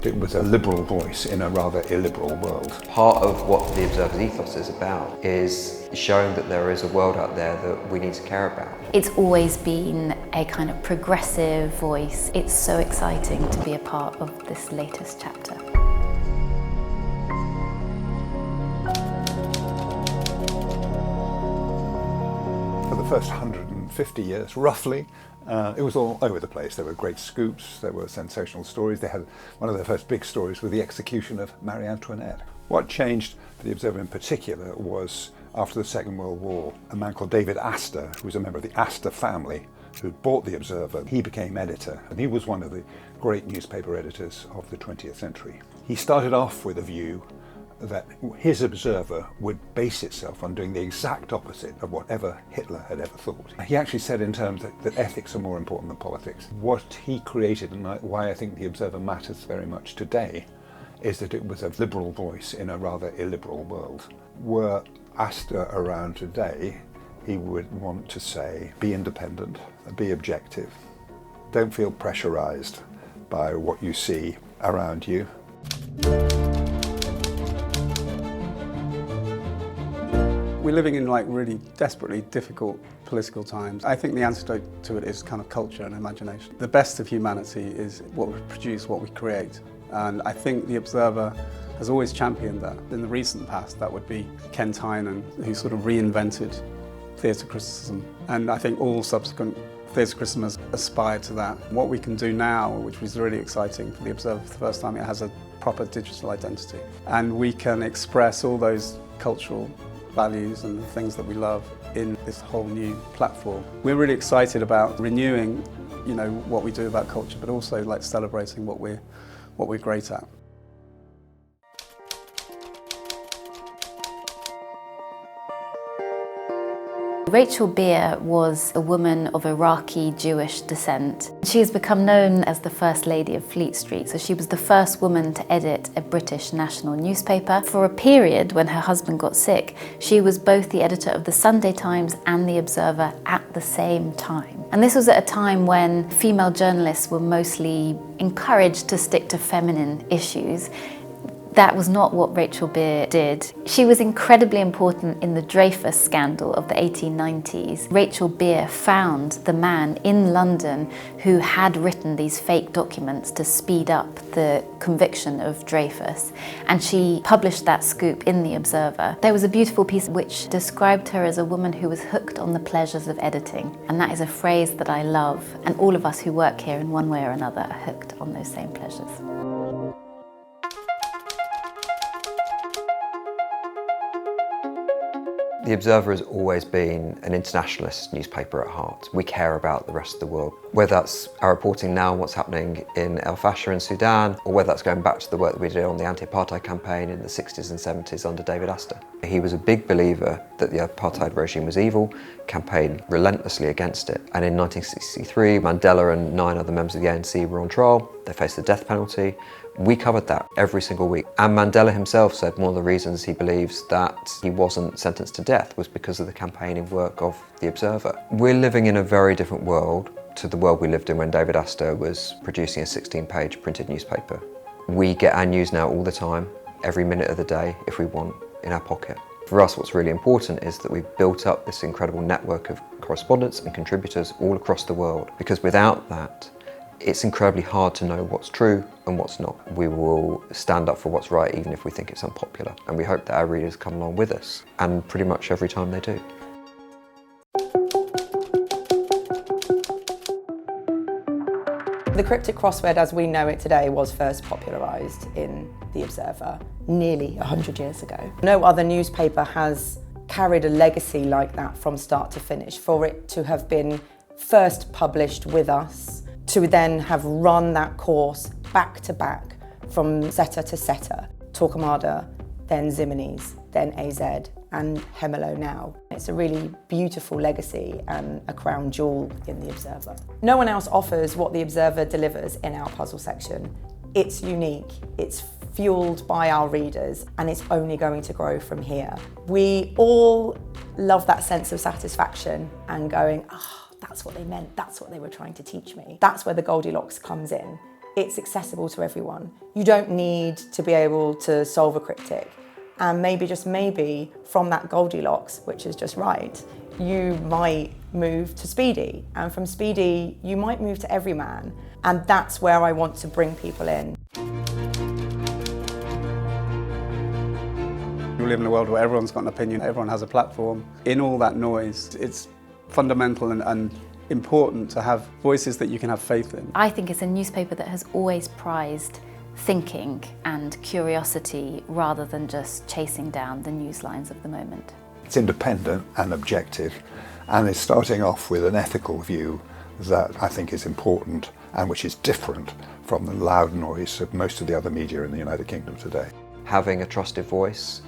that it was a liberal voice in a rather illiberal world. Part of what the Observer's ethos is about is showing that there is a world out there that we need to care about. It's always been a kind of progressive voice. It's so exciting to be a part of this latest chapter. For the first 150 years, roughly, it was all over the place. There were great scoops, there were sensational stories. They had one of their first big stories with the execution of Marie Antoinette. What changed for the Observer in particular was after the Second World War, a man called David Astor, who was a member of the Astor family, who bought the Observer. He became editor, and he was one of the great newspaper editors of the 20th century. He started off with a view that his Observer would base itself on doing the exact opposite of whatever Hitler had ever thought. He actually said in terms that ethics are more important than politics. What he created, and why I think the Observer matters very much today, is that it was a liberal voice in a rather illiberal world. Were Astor around today, he would want to say, be independent, be objective. Don't feel pressurized by what you see around you. We're living in really desperately difficult political times. I think the antidote to it is kind of culture and imagination. The best of humanity is what we produce, what we create. And I think the Observer has always championed that. In the recent past, that would be Ken Tynan, who sort of reinvented theatre criticism. And I think all subsequent theatre criticism aspire to that. What we can do now, which was really exciting for the Observer for the first time, it has a proper digital identity. And we can express all those cultural values and the things that we love in this whole new platform. We're really excited about renewing, what we do about culture, but also celebrating what we're great at. Rachel Beer was a woman of Iraqi Jewish descent. She has become known as the First Lady of Fleet Street, so she was the first woman to edit a British national newspaper. For a period when her husband got sick, she was both the editor of the Sunday Times and the Observer at the same time. And this was at a time when female journalists were mostly encouraged to stick to feminine issues. That was not what Rachel Beer did. She was incredibly important in the Dreyfus scandal of the 1890s. Rachel Beer found the man in London who had written these fake documents to speed up the conviction of Dreyfus, and she published that scoop in the Observer. There was a beautiful piece which described her as a woman who was hooked on the pleasures of editing, and that is a phrase that I love, and all of us who work here in one way or another are hooked on those same pleasures. The Observer has always been an internationalist newspaper at heart. We care about the rest of the world. Whether that's our reporting now on what's happening in El Fasher in Sudan, or whether that's going back to the work that we did on the anti-apartheid campaign in the 60s and 70s under David Astor. He was a big believer that the apartheid regime was evil, campaigned relentlessly against it. And in 1963, Mandela and 9 other members of the ANC were on trial. They faced the death penalty. We covered that every single week. And Mandela himself said one of the reasons he believes that he wasn't sentenced to death was because of the campaigning work of the Observer. We're living in a very different world to the world we lived in when David Astor was producing a 16-page printed newspaper. We get our news now all the time, every minute of the day, if we want, in our pocket. For us, what's really important is that we've built up this incredible network of correspondents and contributors all across the world, because without that, it's incredibly hard to know what's true and what's not. We will stand up for what's right even if we think it's unpopular, and we hope that our readers come along with us, and pretty much every time they do. The cryptic crossword as we know it today was first popularised in The Observer nearly 100 years ago. No other newspaper has carried a legacy like that from start to finish. For it to have been first published with us, to then have run that course back to back from setter to setter, Torquemada, then Ximenes, then AZ, and Hemelo now. It's a really beautiful legacy and a crown jewel in The Observer. No one else offers what The Observer delivers in our puzzle section. It's unique, it's fueled by our readers, and it's only going to grow from here. We all love that sense of satisfaction and going, that's what they meant, that's what they were trying to teach me. That's where the Goldilocks comes in. it's accessible to everyone. You don't need to be able to solve a cryptic. And maybe, just maybe, from that Goldilocks, which is just right, you might move to Speedy. And from Speedy, you might move to Everyman. And that's where I want to bring people in. We live in a world where everyone's got an opinion, everyone has a platform. In all that noise, it's fundamental and important to have voices that you can have faith in. I think it's a newspaper that has always prized thinking and curiosity rather than just chasing down the news lines of the moment. It's independent and objective, and is starting off with an ethical view that I think is important and which is different from the loud noise of most of the other media in the United Kingdom today. Having a trusted voice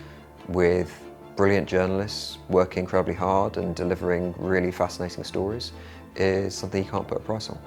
with brilliant journalists working incredibly hard and delivering really fascinating stories is something you can't put a price on.